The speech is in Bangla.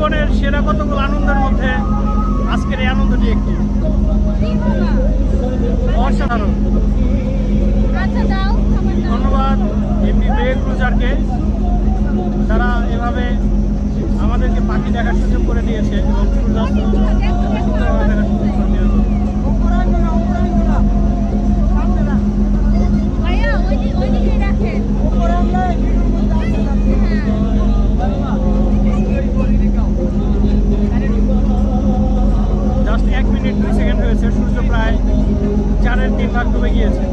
জীবনের সেরা কতগুলো আনন্দের মধ্যে আজকের এই আনন্দটি একটি অসাধারণ। ধন্যবাদ এমপি বেগ ক্রুজারকে, তারা এভাবে আমাদেরকে পাখি দেখার সুযোগ করে দিয়েছে এবং সূর্যাস্ত সুন্দরভাবে দেখার সুযোগ করে দিয়েছে। জাস্ট 1 মিনিট 2 সেকেন্ড হয়েছে, সূর্য প্রায় 4/3 ভাগ ডুবে গিয়েছে।